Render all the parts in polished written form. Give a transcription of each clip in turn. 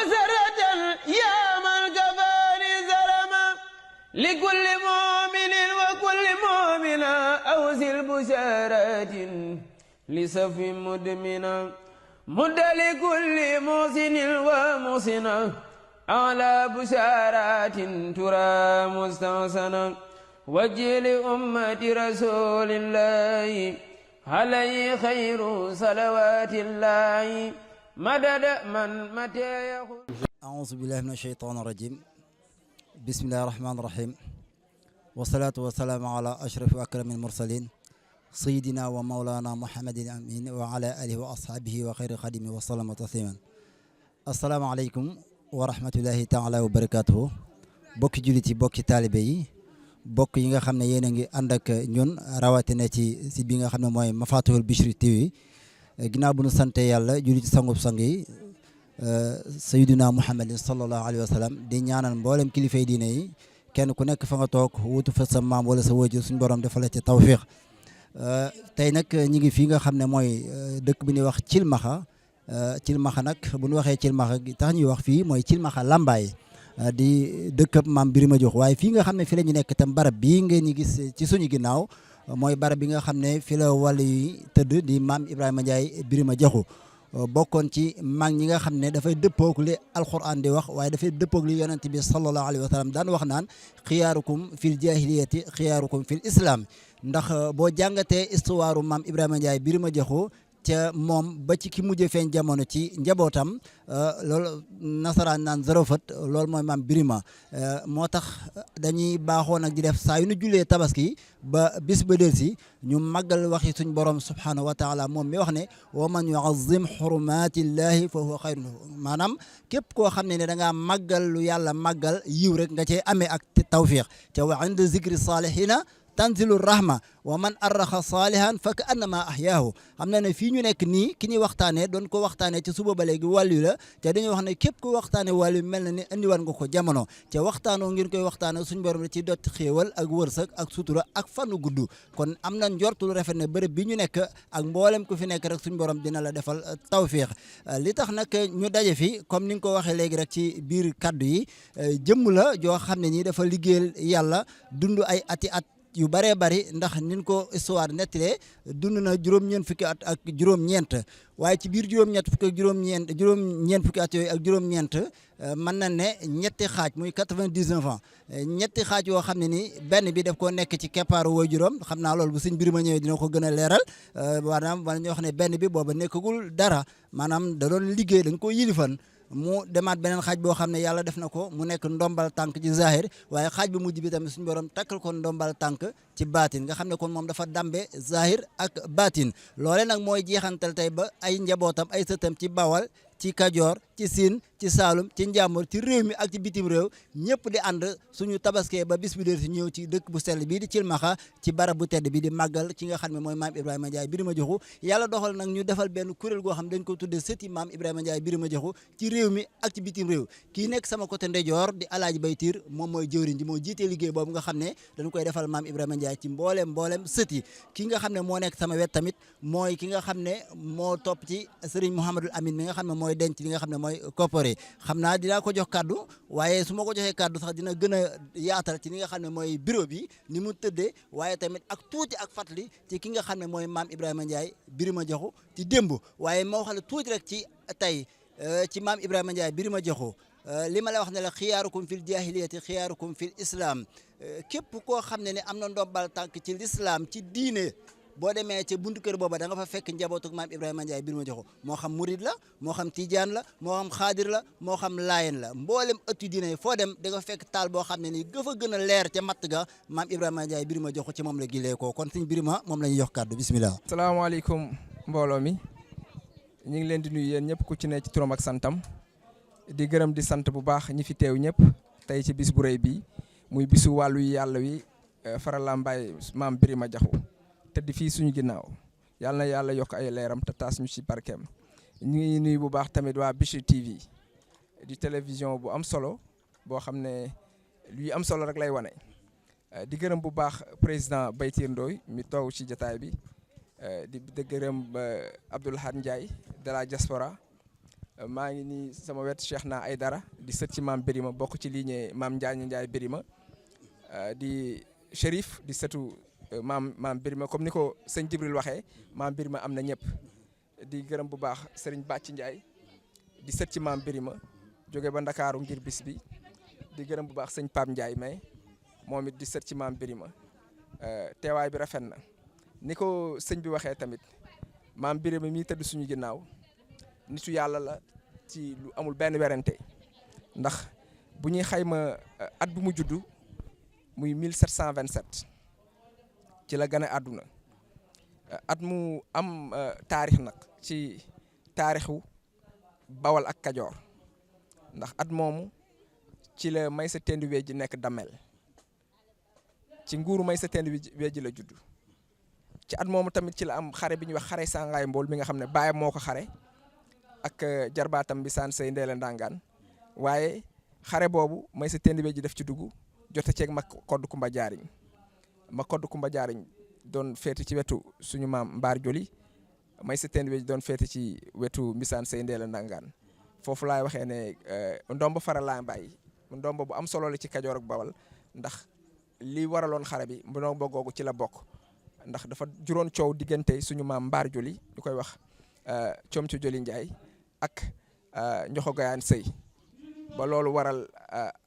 مسرة يا من كفاني زلما لكل مؤمن وكل مؤمنة أوزل بشارات لسف مدمنا مد لكل محسن ومحسنة على بشارات ترى مستحسنا وجه لأمة رسول الله عليه خير صلوات الله مدد من متى يقول أعوذ بالله من الشيطان الرجيم بسم الله الرحمن الرحيم والصلاة والسلام على أشرف وأكرم المرسلين سيدنا ومولانا محمد الأمين وعلى آله وأصحابه وخير خادمه وسلم تسليما السلام عليكم ورحمة الله تعالى وبركاته bokki jullit yi bokki taalibe yi bokk yi nga xam ne yéen a ngi ànd ak ñun rawatina ci si bi nga xam ne mooy Mafatihul Bichri TV ginnaaw bu nu sante yàlla jullit sangub sang yi sayyidina Muhammadin sallallahu alayhi wa sallam di ñaanal mboolem kilifay diine yi kenn ku nekk fa nga toog wutu fa sa maam wala sa wajur suñu borom defal ci tawfiq tey nag ñi ngi fii nga xam ne mooy dëkk bi ñuy wax Cilmaxa nag bu ñu waxee Cilmaxa tax ñuy wax fii mooy Cilmaxa Lambaye di dëkkab maam Birima Diokh waaye fii nga xam ne fi la ñu nekk itam barab bii ngeen ñu gis ci suñu ginnaaw mooy barab bi nga xam ne fi la wàll yi tëdd di maam Ibrahima Ndiaye Birima Diokh bokkoon ci mag ñi nga xam ne dafay dëppoog li alquran di wax waaye dafay dëppoog li yonent bi sallallahu alayhi wa sallam daan wax naan xiyaarukum fil jahiliyati xiyaarukum fil islam ndax boo jàngatee histoire maam Ibrahima Ndiaye Birima Diokh ca moom ba ci ki mujjee feeñ jamono ci njabootam loolu nasaraan naan zarofat loolu mooy maam Birima moo tax dañuy baaxoo nag di def saa yu nu jullee tabaski ba bis ba del si ñu màggal waxi suñ borom subhanahu wa taala moom mi wax ne wa man yuazim xurumatillahi fa huwa xayrun maanaam képp koo xam ne da ngaa màggal lu yàlla màggal yiw rek nga cee amee ak tawfiq ca wa inda zikri salihina tanzilu rahma wa man arraxa salihan fa ka annama ahyaahu xam na ne fii ñu nekk nii ki ñuy waxtaanee doon ko waxtaanee ci suba ba léegi wàllu la te dañuy wax ne képp ko waxtaanee wàllu mel na ni indiwaat nga ko jamono te waxtaanoo ngeen koy waxtaanee suñu borom ci dot xéewal ak wërsëg ak sutura ak fanu gudd kon am na njortu lu rafet ne bërëb bi ñu nekk ak mboolem ku fi nekk rek suñu borom dina la defal tawfiix li tax nag ñu daje fi comme ni nga ko waxee léegi rek ci biir kaddu yi jëmm la joo xam ne nii dafa liggéeyal yàlla dund ay ati at yu bëree bëri ndax nin ko histoire nettalee dund na juróom-ñeent fukki at ak juróom-ñeent waaye ci biir juróom-ñett fukki ak juróom-ñeent fukki at yooyu ak juróom-ñeent mën na ne ñetti xaaj muy 99 ans ñetti xaaj yoo xam ne ni benn bi daf koo nekk ci keppaaru waajuram xam naa loolu bu sëñ Birima ñëwee dina ko gën a leeral maanaam wala ñu wax ne benn bi booba nekkagul dara maanaam da doon liggéey dañ ko yilifan mu demaat beneen xaaj boo xam ne yàlla def na ko mu nekk ndombal tànk ci zahir waaye xaaj bu mujj bi tamit suñu borom takkal ko ndombal tànk ci baatin nga xam ne kon moom dafa dambe zahir ak baatin loole nag mooy jeexantal tey ba ay njabootam ay sëtam ci Bawal ci Kajoor ci Siin ci Saalum ci Njàmbur ci réew mi ak ci bitim réew ñëpp di ànd suñu tabaskee ba bis bi dee si ñëw ci dëkk bu sell bii di Cilmaxa ci barab bu tedd bi di màggal ci nga xam ne mooy maam Ibrahima Ndiaye Birima Diokh yàlla doxal nag ñu defal benn kuréel goo xam dañ ko tuddee sëti maam Ibrahima Ndiaye Birima Diokh ci réew mi ak ci bitim réew kii nekk sama côté ndeyjoor di Alaaji Baytiir moom mooy jëwriñ ji moo jiitee liggéey boobu nga xam ne dañu koy defal maam Ibrahima Ndiaye ci mboolem sët yi ki nga xam ne moo nekk sama wet tamit mooy ki nga xam ne moo topp ci Serigne Mouhamadul Amin mi nga xam ne mooy denc li nga xam ne mooy koppare xam naa dinaa ko jox kaddu waaye su ma ko joxee kaddu sax dina gën a yaatal ci li nga xam ne mooy bureau bi ni mu tëddee waaye tamit ak tuuti ak fàttali ci ki nga xam ne mooy maam Ibrahima Ndiaye Birima Diokh ci démb waaye ma waxale tuuti rek ci tey ci maam Ibrahima Ndiaye Birima Diokh li ma la wax ne la xiyaarukum fil jahiliyati xiyaarukum fil islam képp koo xam ne am na ndombal tànk ci l'islam ci diine boo demee ca buntu kër booba da nga fa fekk njabootug maam Ibrahima Ndiaye Birima Diokh moo xam murid la moo xam tijaan la moo xam xaadir la moo xam laayen la mboolem ëttu diine yi foo dem da nga fekk taal boo xam ne nii gëfa gën a leer ca matt ga maam Ibrahima Ndiaye Birima Diokh ci moom la gilee ko kon suñ Birima moom la ñuy jox kàddu bismillah. salaamaaleykum mbooloo mi ñu ngi leen di nuyu yéen ñëpp ku ci ne ci turam ak santam di gërëm di sant bu baax ñi fi teew ñëpp tey ci bis bu rëy bi muy bisu wàllu yàlla wi Fara Lambaye maam Birima Diokh tëdd fii suñu ginnaaw yàlla na yàlla yokk ay leeram te taas ñu ci barkeem ñu ngi nuyu bu baax tamit waa Bichri TV di télévision bu am solo boo xam ne luy am solo rek lay wane di gërëm bu baax président Baytiir Ndoye mi toog ci jotaay bi di gërëm Abdoul Ahad Ndiaye de la diaspora maa ngi nii sama wet Cheikh na Aydara di sët ci maam Birima bokk ci lignée maam Ndiaye Birima di Chérif di sëtu maam Birima comme ni ko sëñ Jibril waxee maam Birima am na ñëpp. di gërëm bu baax Serigne Bàcc Ndiaye di sët ci maam Birima jóge ba Ndakaaru ngir bis bi di gërëm bu baax sëñ Pape Ndiaye mais moom it di sët ci maam Birima teewaay bi rafet na ni ko sëñ bi waxee tamit maam Birima mii tëdd suñu ginnaaw nitu yàlla la ci lu amul benn werante ndax bu ñuy xayma at bu mu juddu muy 1727 ci la gane àdduna at mu am taarix nag ci taarixu Bawal ak Kajoor ndax at moomu ci la Maysa Tendu Weji nekk Damel ci nguuru Maysa Tendu Weji la judd ci at moomu tamit ci la am xare bi ñuy wax xare Sangaay Mbool mi nga xam ne baayam moo ko xare ak jarbaatam bi saan sey ndeela ndangaan waaye xare boobu Maysa Tendu Weji def ci dugg jote ceeg ma kodd Kumba Jaariñ doon féete ci wetu suñu maam Mbaar Joli Maysa Tendu Weji doon féete ci wetu Mbisaan Sey Ndeela Ndangaan foofu laay waxee ne ndomba faral laa bàyyi ndomba bu am solo la ci Kajoor ak Bawal ndax li waraloon xare bi ndomba googu ci la bokk ndax dafa juróon coow diggante suñu maam Mbaar Joli ñu koy wax coom ci Joli Njaay ak Njoxo Gayaan Sëy ba loolu waral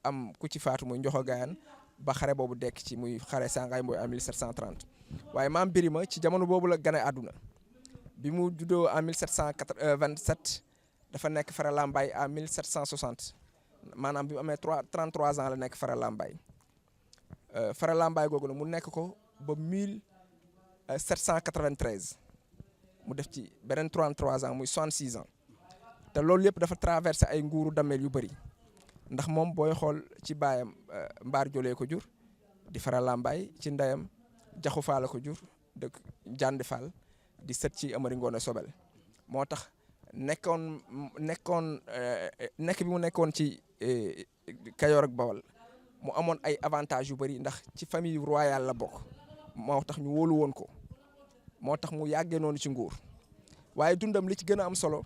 am ku ci faatu muy Njoxo Gayaan ba xare boobu dekk ci muy xare Sangaay Mboy en 1730 waaye maam Birima ci jamono boobu la gane àdduna bi mu juddoo en 1727 dafa nekk Fara Lambaye en 1760 maanaam bi mu amee 33 ans la nekk Fara Lambaye Fara Lambaye googu nag mu nekk ko ba 1793 mu def ci beneen 33 ans muy 66 ans te loolu yëpp dafa traversé ay nguuru dameel yu bëri ndax moom booy xool ci baayam Mbaar Jolee ko jur di Fara Lambaye ci ndeyam Jaxu Faal ko jur dëkk Jandi Fall di sët ci Amari Ngoone Sobel moo tax nekk bi mu nekkoon ci Kajoor ak Bawal mu amoon ay avantages yu bëri ndax ci famille royale la bokk moo tax ñu wóolu woon ko moo tax mu yàggee noonu ci nguur waaye dundam li ci gën a am solo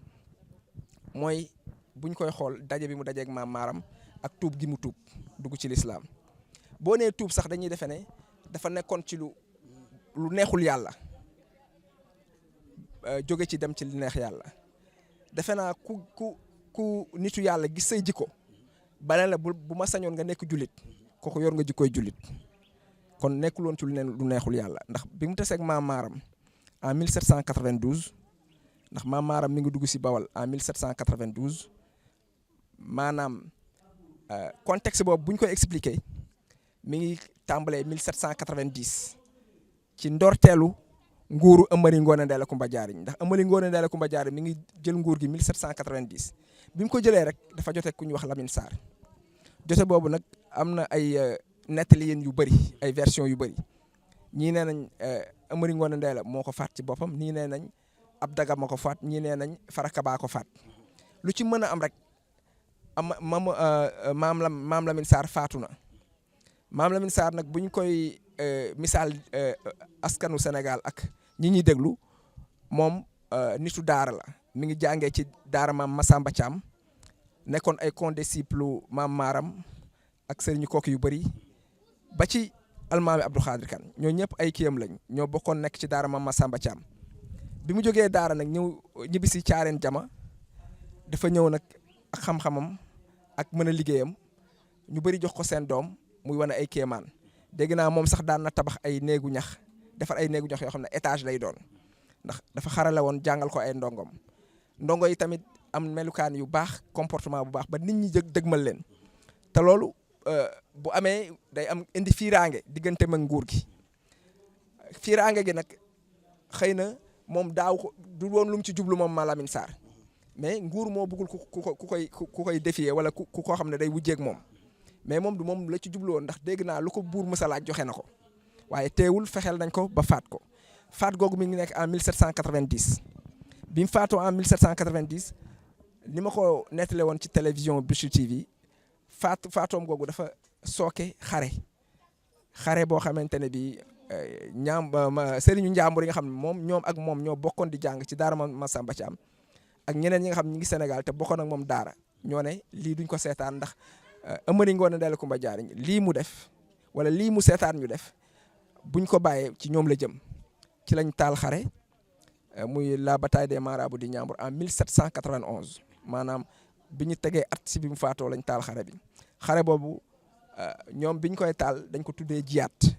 mooy buñ koy xool daje bi mu dajeeg maam Maaram ak tuub gi mu tuub dugg ci lislaam boo nee tuub sax dañuy defe ne dafa nekkoon ci lu neexul yàlla jóge ci dem ci li neex yàlla defe naa ku nitu yàlla gis say jikko bale la bu ma sañoon nga nekk jullit kooku yor nga jikkoy jullit kon nekkul woon ci lu neexul yàlla ndax bi mu taseeg maam Maaram en 1792 ndax maam Maaram mi ngi dugg si Bawal en 1792 maanaam contexte boobu bu ñu koy expliquer mi ngi tàmbalee 1790 ci ndorteelu nguuru Amari Ngoone Ndeela Kumba Jaariñ ndax Amari Ngoone Ndeela Kumba Jaariñ mi ngi jël nguur gi 1790 bi mu ko jëlee rek dafa jote ku ñuy wax Lamine Sarr jote boobu nag am na ay nettali yéen yu bëri ay version yu bëri ñii nee nañ Amari Ngoone Ndeela moo ko faat ci boppam ñii nee nañ ab daga ma ko faat ñii nee nañ Farakaba ko faat lu ci mën a am rek maam Lamine Sarr faatu na maam Lamine Sarr nag bu ñu koy misaal askanu Sénégal ak ñi ñuy déglu moom nitu daara la mi ngi jàngee ci daara maam Massamba Thiam nekkoon ay condisciple maam Maaram ak sëriñu kooku yu bëri ba ci almaami Abdou Khadir Kane ñoo ñëpp ay kiyam lañ ñoo bokkoon nekk ci daara maam Massamba Thiam bi mu jógee daara nag ñibbisi caareen jama dafa ñëw nag ak xam-xamam ak mën a liggéeyam ñu bëri jox ko seen doom muy wane ay kéemaan dégg naa moom sax daan na tabax ay néegu ñax defar ay néegu ñax yoo xam ne étage lay doon ndax dafa xarale woon jàngal ko ay ndongo yi tamit am melukaan yu baax comportement bu baax ba nit ñi dëgmal leen te loolu bu amee day am indi fiiraange diggante mag nguur gi fiiraange gi nag xëy na moom daaw ko du woon lu mu ci jublu moom Lamine Sarr mais nguur moo bëggul ku koy défier wala ku ko xam ne day wujjeeg moom mais moom du moom la ci jublu woon ndax dégg naa lu ko buur mësa laaj joxe na ko waaye teewul fexeel nañ ko ba faat ko faat googu mi ngi nekk en 1790 bi mu faatoo en 1790 ni ma ko nettale woon ci télévision Bichri TV faatoom googu dafa sooke xare boo xamante ne bi sëriñu njàmbur yi nga xam ne ñoom ñoo bokkoon di jàng ci daara Massamba Thiam ak ñeneen ñi nga xam ñi ngi Sénégal te bokkoon ak moom daara ñoo ne lii duñ ko seetaan ndax Amari Ngoone Ndeela Kumba Jaariñ lii mu def wala lii mu seetaan ñu def buñ ko bàyyee ci ñoom la jëm ci lañ taal xare muy la bataille des marabouts di Ñambur en 1791 maanaam bi ñu tegee at si bi mu faatoo lañ taal xare bi xare boobu ñoom biñ koy taal dañ ko tuddee jiyaat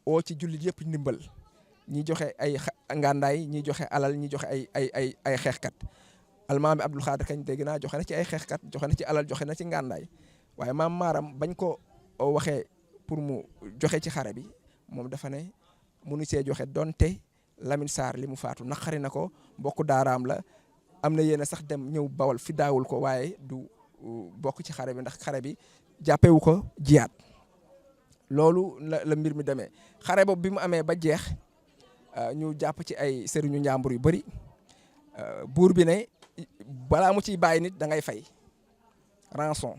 oo ci jullit yëpp ndimbal ñi joxe ay ngàndaay ñi joxe alal ñi joxe ay xeexkat almaami Abdul Xaadir Kañ dégg naa joxe na ci ay xeexkat joxe na ci alal joxe na ci ngàndaay waaye maam maaram bañ ko waxee pour mu joxe ci xare bi moom dafa ne mënu see joxe donte Lamine Sarr li mu faatu naqari na ko mbokku daaraam la am na yéen a sax dem ñëw bawal fi daawul ko waaye du bokk ci xare bi ndax xare bi jàppewu ko jiyaat loolu la mbir mi demee xare boobu bi mu amee ba jeex ñu jàpp ci ay sëriñu njàmbur yu bëri buur bi ne balaa mu ciy bàyyi nit da ngay fay rançon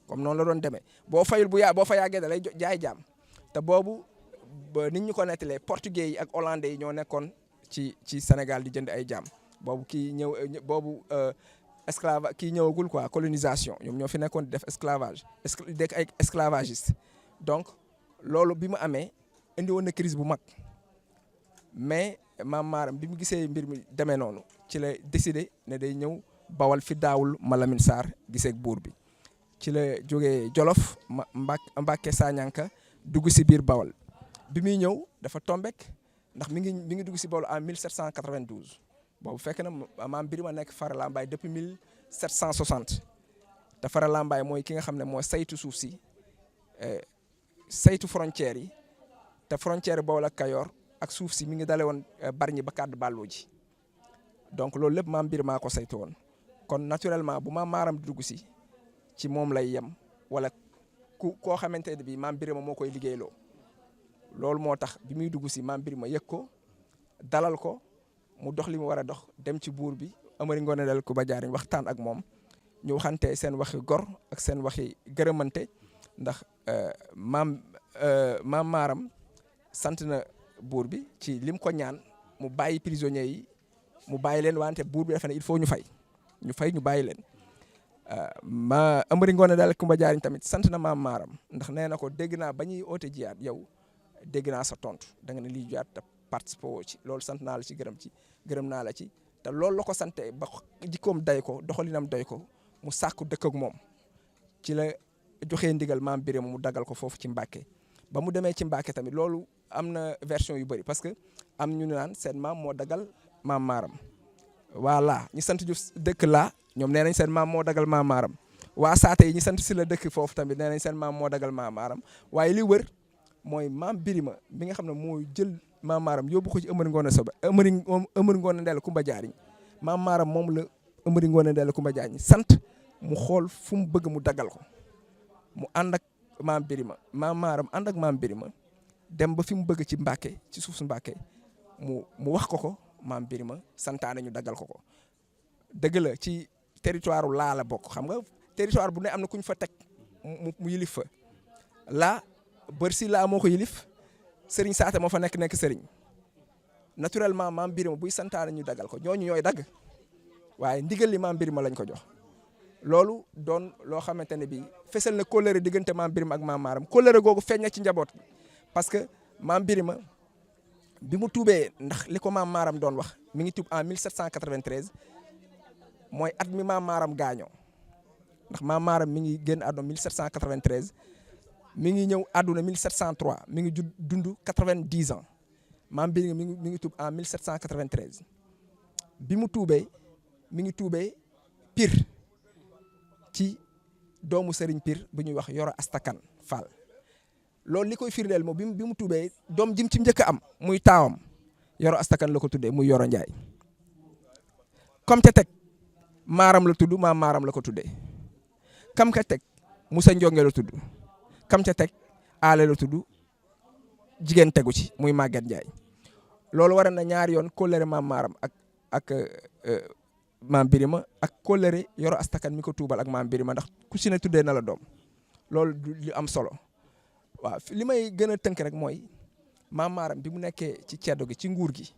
comme noonu la doon demee boo fayul boo fa yàggee da lay jaay jaam te boobu ba nit ñu ko nettalee portugais yi ak hollandais yi ñoo nekkoon ci Sénégal di jënd ay jaam boobu kii ñëwagul quoi colonisation ñoom ñoo fi nekkoon di def esclavage dekk ay esclavagiste donc loolu bi mu amee indi woon na crise bu mag mais maam maaram bi mu gisee mbir mi demee noonu ci la décidé ne day ñëw bawal fi daawul Malamine Sarr gisee ak buur bi ci la jógee Jolof Mbàkke Sañanka dugg si biir bawal bi muy ñëw dafa tombek ndax mi ngi dugg si bawal en 1792 boobu fekk na maam Birima nekk Fara Lambaye depuis 1760 te Fara Lambaye mooy ki nga xam ne moo saytu suuf si saytu frontières yi te frontière bawal ak Kayoor ak suuf si mi ngi dale woon Bargny ba kàddu bàlloo ji donc loolu lépp maam Birima ko saytu woon kon naturellement bu maam maaram di dugg si ci moom lay yem wala koo xamante ne bii maam Birima moo koy liggéeyloo loolu moo tax bi muy dugg si maam Birima yëg ko dalal ko mu dox li mu war a dox dem ci buur bi Amari Ngoone Ndeela Kumba Jaariñ waxtaan ak moom ñu waxante seen waxi gor ak seen waxi gërëmante ndax maam maaram sant na buur bi ci lim ko ñaan mu bàyyi prisonniers yi mu bàyyi leen wante buur bi dafa ne il faut ñu fay ñu bàyyi leen Amari Ngoone Ndeela Kumba Jaariñ tamit sant na maam maaram ndax nee na ko dégg naa ba ñuy oote jiyaat yow dégg naa sa tontu da nga ne lii jiyaat te participé woo ci loolu sant naa la ci gërëm naa la ci te loolu la ko sante ba jikkoom day ko doxalinam doy ko mu sàkku dëkk ak moom ci la joxee ndigal maam Birima mu dagal ko foofu ci Mbàkke ba mu demee ci Mbàkke tamit loolu am na version yu bëri parce que am ñu naan seen maam moo dagal maam maaram voilà ñi sant Juuf dëkk laa ñoom nee nañ seen maam moo dagal maam maaram waa saate yi ñi sant si la dëkk foofu tamit nee nañ seen maam moo dagal maam maaram waaye li wër mooy maam Birima bi nga xam ne moo jël maam maaram yóbbu ko ci Amari Ngoone Ndeela Kumba Jaariñ maam maaram moom la Amari Ngoone Ndeela Kumba Jaariñ sant mu xool fu mu bëgg mu daggal ko mu ànd ak maam Birima maam maaram ànd ak maam Birima dem ba fi mu bëgg ci Mbàkke ci suuf su Mbàkke mu wax ko maam Birima santaane ñu daggal ko dëgg la ci territoire laa la bokk xam nga territoire bu ne am na ku ñu fa teg mu yilif fa laa bërsi laa moo ko yilif sëriñ saate moo fa nekk sëriñ naturellement maam Birima buy santaane ñu daggal ko ñooñu ñooy dagg waaye ndigal li maam Birima lañ ko jox loolu doon loo xamante ne bii fesal na kóllëre diggante maam Birima ak maam maaram kóllëre googu feeñ na ci njaboot parce que maam Birima bi mu tuubee ndax li ko maam maaram doon wax mi ngi tuub en 1793 mooy at mi maam maaram gaañoo ndax maam maaram mi ngi génn àdduna 1793 mi ngi ñëw àdduna 1703 mi ngi dund 90 ans maam Birima mi ngi tuub en 1793 bi mu tuubee mi ngi tuubee Pire ci doomu Serigne Pire bu ñuy wax Yoro Astakan Fall loolu li koy firndeel moom bi mu tuubee doom jim ci njëkk a am muy taawam Yoro Astakan la ko tuddee muy Yoro Njaay comme ca teg maaram la tudd maam maaram la ko tuddee kam ca teg Musa Njonge la tudd kam ca teg aale la tudd jigéen tegu ci muy Maguette Ndiaye loolu war na ñaari yoon kóllëre maam maaram ak maam Birima ak kóllëre Yoro Astakan mi ko tuubal ak maam Birima ndax ku si ne tuddee na la doom loolu lu am solo waaw li may gën a tënk rek mooy maam maaram bi mu nekkee ci ceddo gi ci nguur gi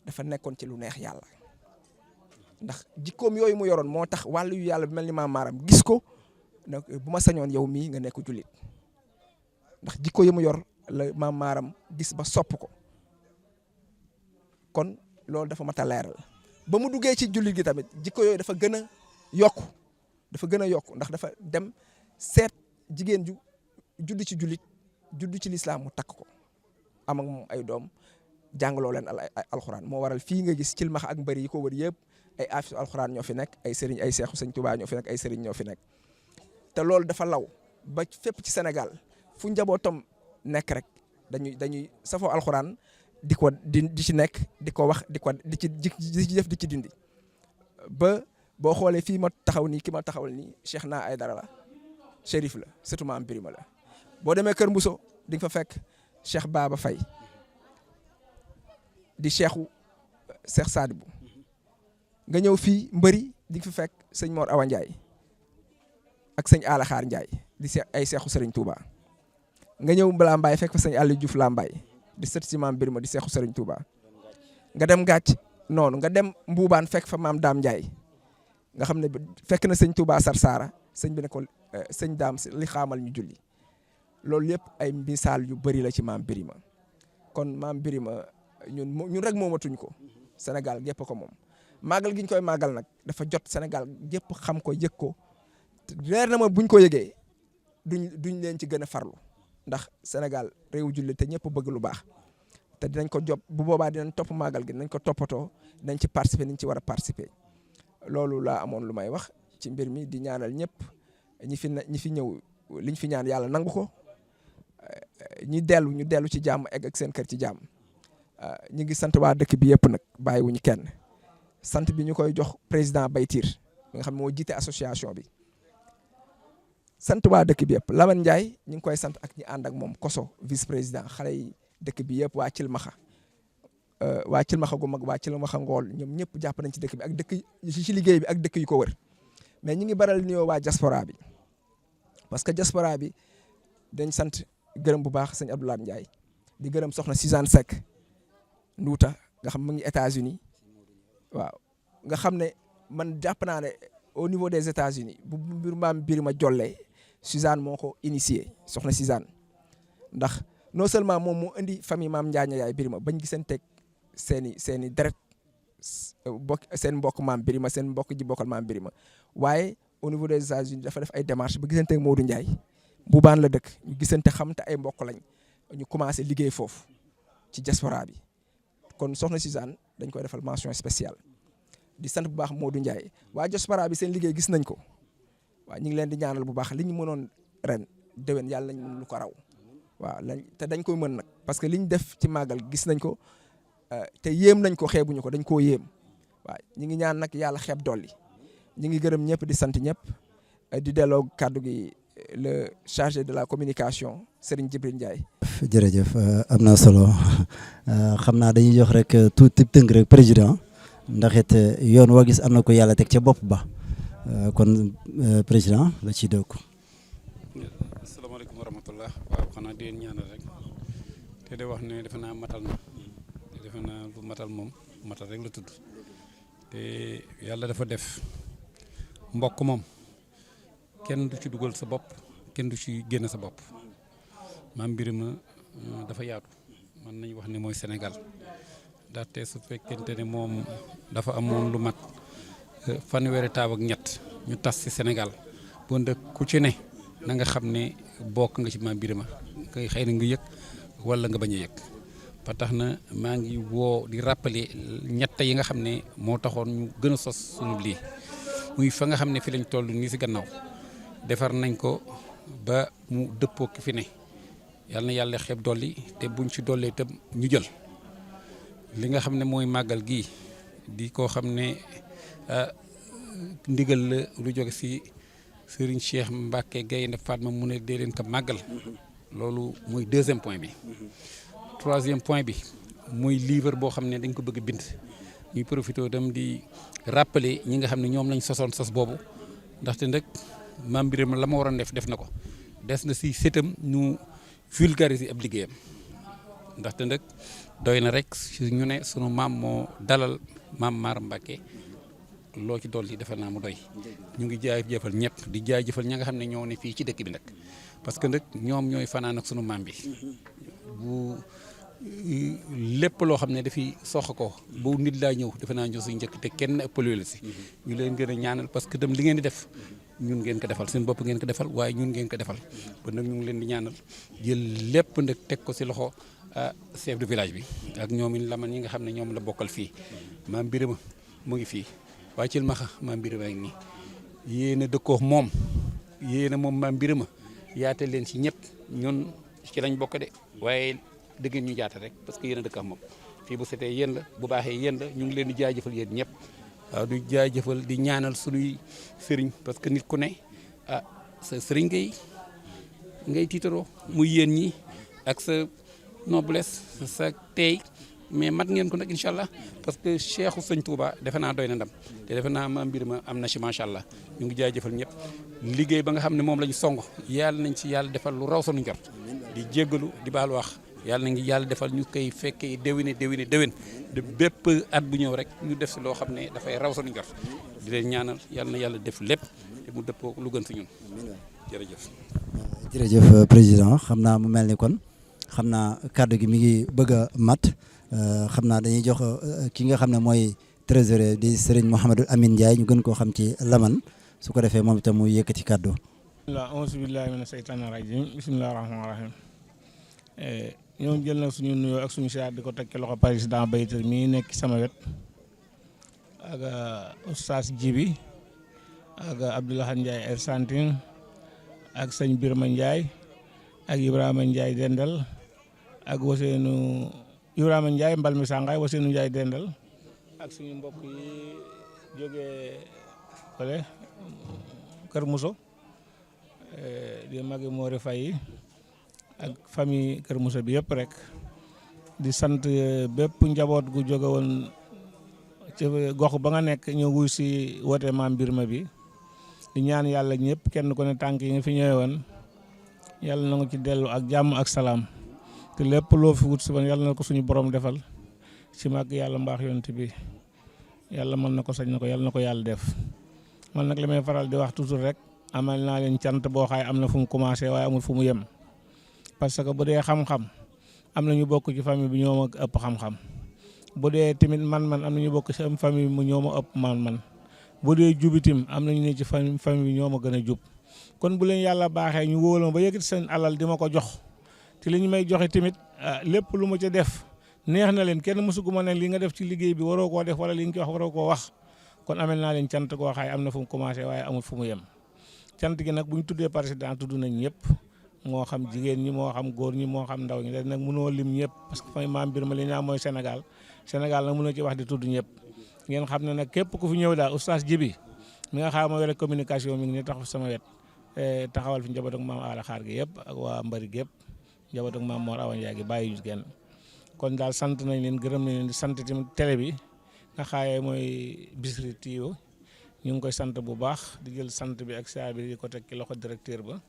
dafa nekkoon ci lu neex yàlla ndax jikkoom yooyu mu yoroon moo tax wàllu yu yàlla bi mel ni maam maaram gis ko nag bu ma sañoon yow mii nga nekk jullit ndax jikko yi mu yor la maam maaram gis ba sopp ko kon loolu dafa mat a leeral ba mu duggee ci jullit gi tamit jikko yooyu dafa gën a yokku ndax dafa dem seet jigéen ju judd ci jullit judd ci lislaam mu takk ko am ak moom ay doom jàngaloo leen alxuraan moo waral fii nga gis cilmaxa ak mbëri yi ko wër yëpp ay afisu alxuraan ñoo fi nekk ay sëriñ ay seexu sëñ Tuubaa ñoo fi nekk ay sëriñ ñoo fi nekk te loolu dafa law ba fépp ci Sénégal fu njabootam nekk rek dañuy safoo alxuraan di ci nekk di ko wax di ci def di ci dindi ba boo xoolee fii ma taxaw nii ki ma taxawal nii Cheikh naa ay dara la Chérif la surtout maam Birima la boo demee Kër Mbuso di nga fa fekk Cheikh Baba Faye di Cheikhu Cheikh Sadibou nga ñëw fii mbëri di nga fa fekk sëñ Mor Awa Ndiaye ak sëñ Ala Xaar Ndiaye di ay seexu Sëriñ Touba nga ñëw Lambaye fekk fa sëñ Aliou Diouf Lambaye di sët si maam Birima di seexu Sëriñ Touba nga dem Gàcc noonu nga dem Mbuubaan fekk fa maam Daam Ndiaye nga xam ne fekk na sëñ Touba Sarsara sëñ bi ne ko sëñ Daam li xaamal ñu julli loolu yëpp ay misaal yu bëri la ci maam Birima kon maam Birima ñun rek moomatuñ ko Sénégal gépp ko moom màggal gi ñu koy màggal nag dafa jot Sénégal gépp xam ko yëg ko leer na ma buñ ko yëgee duñ leen ci gën a farlu ndax Sénégal réewu jullit te ñëpp bëgg lu baax te dinañ ko job bu boobaa dinañ topp màggal gi dinañ ko toppatoo dinañ ci participer niñ ci war a participer loolu laa amoon lu may wax ci mbir mi di ñaanal ñëpp ñi fi ñëw liñ fi ñaan yàlla nangu ko ñu dellu ci jàmm egg ak seen kër ci jàmm ñu ngi sant waa dëkk bi yëpp nag bàyyiwuñu kenn sant bi ñu koy jox président Baytir nga xam moo jiite association bi sant waa dëkk bi yëpp Lamane Ndiaye ñu ngi koy sant ak ñi ànd ak moom Koso vice président xale yi dëkk bi yëpp waa Cilmaxa gu mag waa Cilmaxa Ngool ñoom ñëpp jàpp nañ ci dëkk bi ak dëkk ci liggéey bi ak dëkk yu ko wër mais ñu ngi baral nuyoo waa diaspora bi parce que diaspora bi dañ sant gërëm bu baax sëñ Abdoulaye Ndiaye di gërëm soxna Suzanne Seck Nduuta nga xam mu ngi États-Unis waaw nga xam ne man jàpp naa ne au niveau des États-Unis bu mbir maam Birima jollee Suzanne moo ko initié soxna Suzanne ndax non seulement moom moo indi famille maam Njaaña yaay Birima bañ gisanteeg seeni deret seen mbokk maam Birima seen mbokk ji bokkal maam Birima waaye au niveau des États-Unis dafa def ay démarches ba gisanteeg Modou Ndiaye Mbuubaan la dëkk ñu gisante xam te ay mbokk lañ ñu commencé liggéey foofu ci diaspora bi kon soxna Suzanne dañ koy defal mention spéciale di sant bu baax Modou Ndiaye waa diaspora bi seen liggéey gis nañ ko waaw ñu ngi leen di ñaanal bu baax li ñu mënoon ren déwén yàlla nañ mën lu ko raw waaw te dañ koy mën nag parce que li ñu def ci màggal gis nañ ko te yéem nañ ko xeebuñu ko dañ koo yéem waaw ñu ngi ñaan nag yàlla xeeb dolli ñu ngi gërëm ñëpp di sant ñëpp di delloo kàddu gi le chargé de la communication Serigne Djibril Ndiaye. jërëjëf am na solo xam naa dañuy jox rek tuuti tënk rek président ndax it yoon woo gis am na ko yàlla teg ca bopp ba kon président la ciy dëkk. asalaamaaleykum wa rahmatullah waaw xanaa di leen ñaanal rek te de wax ne defe naa matal na te defe naa lu matal moom matal rek la tudd te yàlla dafa def mbokk moom kenn du ci dugal sa bopp kenn du ci génn sa bopp maam Birima dafa yaatu mën nañu wax ne mooy Sénégal ndaxte su fekkente ne moom dafa amoon lu mat fanweeri taaw ak ñett ñu tas ci Sénégal boo ndëkk ku ci ne na nga xam ne bokk nga ci maam Birima ngay xëy na nga yëg wala nga bañ a yëg ba tax na maa ngi woo di rappeler ñett yi nga xam ne moo taxoon ñu gën a sos sunu lii muy fa nga xam ne fi lañ toll nii ci gannaaw defar nañ ko ba mu dëppoo ki fi ne yàlla na yàlla xeeb dolli te buñ ci dollee itam ñu jël li nga xam ne mooy màggal gii di koo xam ne ndigal la lu jóge ci Serigne Cheikh Mbacke Gaynde Fatma mu ne dee leen ko màggal loolu mooy deuxième point bi troisième point bi mooy livre boo xam ne dañ ko bëgg bind ñuy profité itam di rappeler ñi nga xam ne ñoom lañ sosoon sos boobu ndaxte nag maam Birima la ma waroon def na ko des na ci sëtam ñu vulgariser ab liggéeyam ndaxte nag doy na rek ñu ne sunu maam moo dalal maam Mara Mbacke loo ci dolli defe naa mu doy ñu ngi jaajëfal ñëpp di jaajëfal ña nga xam ne ñoo ne fii ci dëkk bi nag parce que nag ñoom ñooy fanaan ak sunu maam bi bu lépp loo xam ne dafiy sox ko bu nit laa ñëw defe naa ñu suñ njëkk te kenn ëppale la si ñu leen gën a ñaanal parce que tam li ngeen di def ñun ngeen ko defal seen bopp ngeen ko defal waaye ñun ngeen ko defal ba nag ñu ngi leen di ñaanal jël lépp nag teg ko si loxo chef de village bi ak ñoom it laman ñi nga xam ne ñoom la bokkal fii maam Birama mu ngi fii waa Cilmaxa maam Birama ngi nii yéen a dëkkoo moom yéen a moom maam Birama yaate leen si ñëpp ñun ci lañ bokk de waaye dëgg ñu jaata rek parce que yéen a dëkk ak moom fii bu setee yéen la bu baaxee yéen la ñu ngi leen di jaajëfal yéen ñëpp waaw du jaajëfal di ñaanal suñuy sëriñ parce que nit ku ne sa sëriñ ngay tiitaroo muy yéen ñi ak sa noblesse sa tey mais mat ngeen ko nag incha allah parce que cheikhu sëñ Touba defe naa doy na ndam te defe naa maam Birama am na ci macha allah ñu ngi jaajëfal ñëpp liggéey ba nga xam ne moom la ñu song yàlla nañ ci yàlla defal lu raw sunu njort di jéggalu di baal wax yàlla na ngi yàlla defal ñu koy fekkee déwéne de bépp at bu ñëw rek ñu def si loo xam ne dafay raw sunu njort di leen ñaanal yàlla na yàlla def lépp te mu dëppoo lu gën si ñun jërëjëf. jërëjëf président xam naa mu mel ni kon xam naa kàddu gi mi ngi bëgg a mat xam naa dañuy jox ki nga xam ne mooy trésorier di Serigne Mouhamadou Amine Ndiaye ñu gën koo xam ci Laman su ko defee moom itam muy yëkkati kàddu. auzu billaahi mina seytaani rajiim bismillaahi rahmaani rahiim ñoo jël nag suñu nuyoo ak suñu siyaar di ko teg ci loxo président Baytir mi nekk sama wet ak oustaz Jibi ak Abdoulaye Ndiaye Argentine ak sëñ Birama Ndiaye ak Ibrahima Ndiaye Dendal ak Waseenu Ibrahima Ndiaye mbal mi sàngaay Waseenu Ndiaye Dendal ak suñu mbokk yi jógee fële Kër Muso di magi Moore Faye ak famille Kër Muso bi yëpp rek di sant bépp njaboot gu jóge woon ci gox ba nga nekk ñëw wuy si wote maam Birama bi di ñaan yàlla ñëpp kenn ku ne tànk yi nga fi ñëwee woon yàlla na nga ci dellu ak jàmm ak salaam te lépp loo fi wut si woon yàlla na ko suñu borom defal ci mag yàlla mbaax yonent bi yàlla mën na ko sañ na ko yàlla na ko yàlla def man nag li may faral di wax toujours rek amal naa leen cant boo xaay am na fu mu commencé waaye amul fu mu yem parce que bu dee xam-xam am na ñu bokk ci famille bi ñoo ma ëpp xam-xam bu dee tamit man-man am na ñu bokk ci famille bi ñoo ma ëpp man-man bu dee jubitim am na ñu ne ci famille bi ñoo ma gën a jub kon bu leen yàlla baaxee ñu wóolu ma ba yëkkati seen alal di ma ko jox te li ñu may joxe tamit lépp lu ma ca def neex na leen kenn mësuguma ne li nga def ci liggéey bi waroo koo def wala li nga ci wax waroo koo wax kon amel naa leen cant koo xaay am na fu mu commencé waaye amul fu mu yem cant gi nag bu ñu tuddee président tudd nañ ñëpp moo xam jigéen ñi moo xam góor ñi moo xam ndaw ñi léegi nag mënoo lim ñëpp parce que fay maam Birama li ñu mooy Sénégal nag mënoo ci wax di tudd ñëpp ngeen xam ne nag képp ku fi ñëw daal oustaz Jibi mi nga xam ma yore communication mi ngi ne taxaw sama wet taxawal fi njaboot ak maam Aala Xaar gi yëpp ak waa Mbari gi yëpp njaboot ak maam Mor Awa Ndiaye gi bàyyi ñu kenn kon daal sant nañ leen gërëm nañ leen di sant tamit télé bi nga xaayee mooy Bichri TV ñu ngi koy sant bu baax di jël sant bi ak saa bi di ko teg ci loxo directeur ba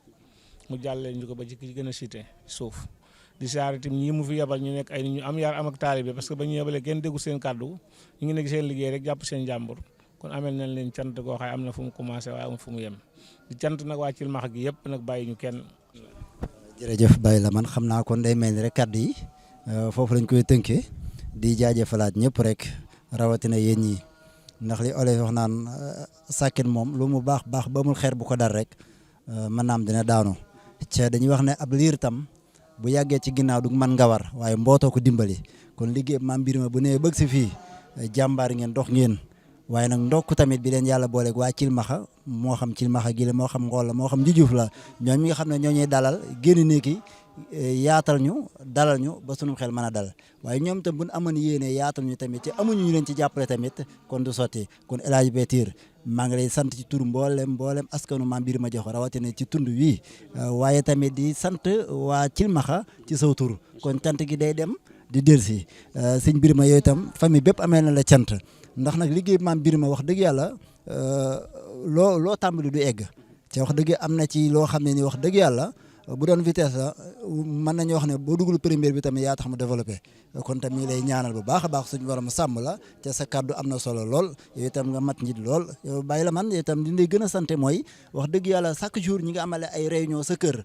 mu jàllee ñu ko ba ci ki gën a cité suuf di saar itam ñii mu fi yebal ñu nekk ay nit ñu am yar am ak taalibe parce que ba ñu yebalee kenn déggu seen kàddu ñu ngi nekk seen liggéey rek jàpp seen jàmbur kon amel nañ leen cant goo xaay am na fu mu commencé waaye amul fu mu yem di cant nag waa Cilmaxa gi yëpp nag bàyyi ñu kenn. jërëjëf Baye Lamane xam naa kon day mel ni rek kàddu yi foofu lañ koy tënkee di jaajëfalaat ñëpp rek rawatina yéen ñi ndax li Olof wax naan sàkket moom lu mu baax baax ba amul xeer bu ko dar rek mën naam dina daanu ca dañuy wax ne ab liir tam bu yàggee ci ginnaaw du mën nga war waaye mbootoo ko dimbali kon liggéey maam Birama bu nee bëgg si fii jàmbaar ngeen dox ngeen waaye nag ndokk tamit bi leen yàlla booleeg waa Cilmaxa moo xam Cilmaxa gi la moo xam Ngol la moo xam Jujuuf la ñoom ñi nga xam ne ñoo ñuy dalal génn néegi yaatal ñu dalal ñu ba sunu xel mën a dal waaye ñoom tam bu ñu amoon yéene yaatal ñu tamit te amuñu ñu leen ci jàppale tamit kon du sotti kon El Hadj Baytir maa ngi lay sant ci tur mboolem askanu maam Birama jox rawatina ci tund wi waaye tamit di sant waa Cilmaxa ci saw tur kon cant gi day dem di dellusi sëñ Birama yooyu itam famille bépp amee na la cant ndax nag liggéey maam Birama wax dëgg yàlla loo tàmbali du egg te wax dëgg am na ci loo xam ne ni wax dëgg yàlla bu doon vitesse la mën nañu wax ne boo duggul première bi tamit yaa tax mu développé kon tam ñi lay ñaanal bu baax a baax suñu borom sàmm la te sa kàddu am na solo lool yow itam nga mat njiit lool yow bàyyi la man itam li lay gën a sant mooy wax dëgg yàlla chaque jour ñi nga amale ay réunion sa kër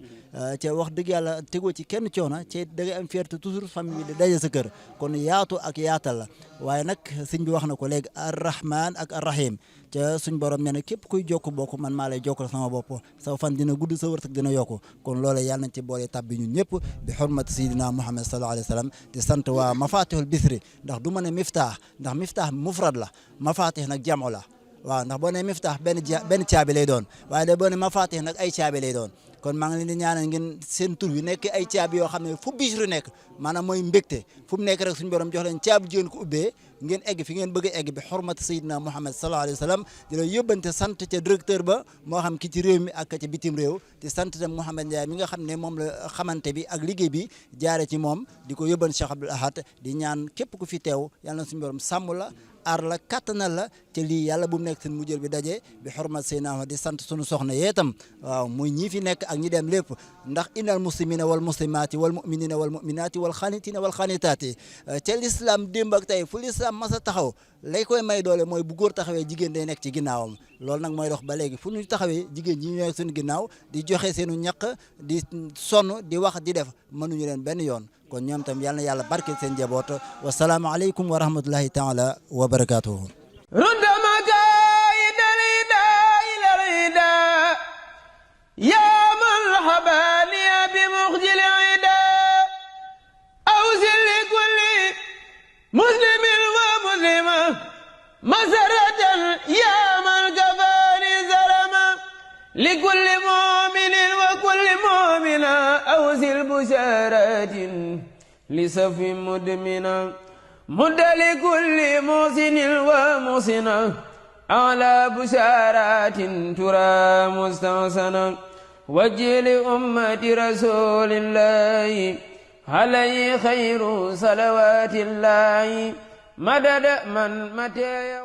te wax dëgg yàlla tegoo ci kenn coono te da ngay am fierté toujours famille di daje sa kër kon yaatu ak yaatal la waaye nag sëñ bi wax na ko léegi arrahman ak arrahim te suñ borom nee na képp kuy jokk bokk man maa lay jokkal sama bopp sa fan dina gudd sa wërsëg dina yokku kon loolee yàlla nañ ci boole tabbi ñun ñëpp bi xurmati sayidina Muhammad sallallahu alayhi wa sallam di sant waa mafatihul bisri ndax du ma ne miftaax ndax miftaax mufrad la mafatih nag jamo la waaw ndax boo ne miftaax benn caabi lay doon waaye da boo ne mafatih nag ay caabi lay doon kon maa ngi leen di ñaanal ngeen seen tur wi nekk ay caabi yoo xam ne fu bisru nekk maanaam mooy mbégte fu mu nekk rek suñu borom jox leen caabi jigéen ko ubbee ngeen egg fi ngeen bëgg a egg bi xurmati sayidina Muhammad sallallahu alayhi wa sallam di la yóbbante sant ca directeur ba moo xam ki ci réew mi ak ca bitim réew di sant tam Mouhamed Ndiaye mi nga xam ne moom la xamante bi ak liggéey bi jaare ci moom di ko yóbban Cheikh Abdoul Ahad di ñaan képp ku fi teew yàlla na suñu borom sàmm la aar la kattanal la te lii yàlla bu mu nekk seen mujjël bi daje bi xormat Seydina di sant sunu soxna yee tam waaw muy ñii fi nekk ak ñi dem lépp ndax innal muslimina wal muslimaati wal muminina wal muminaati wal xanitina wal xanitaati te l'islam démb ak tey fu l'islam mas a taxaw lay koy may doole mooy bu góor taxawee jigéen day nekk ci ginnaawam loolu nag mooy dox ba léegi fu ñu taxawee jigéen ñi ñooy suñu ginnaaw di joxe seenu ñaq di sonn di wax di def mënuñu leen benn yoon kon ñoom tam yal na yàlla barkeel seen njaboot wasalaamu aleykum wa rahmatullahi taala wa barakatuhu رد مكايد الرداء إلى الرداء يا مرحبا لي بمخجل العداء أوزل لكل مسلم ومسلمة مسرة يا من كفاني زلمة لكل مؤمن وكل مؤمنة أوزل بشارات لصف مدمنة مد لكل محسن ومحسنة على بشارات ترى مستحسنة وجه لأمة رسول الله عليه خير صلوات الله مدد من متى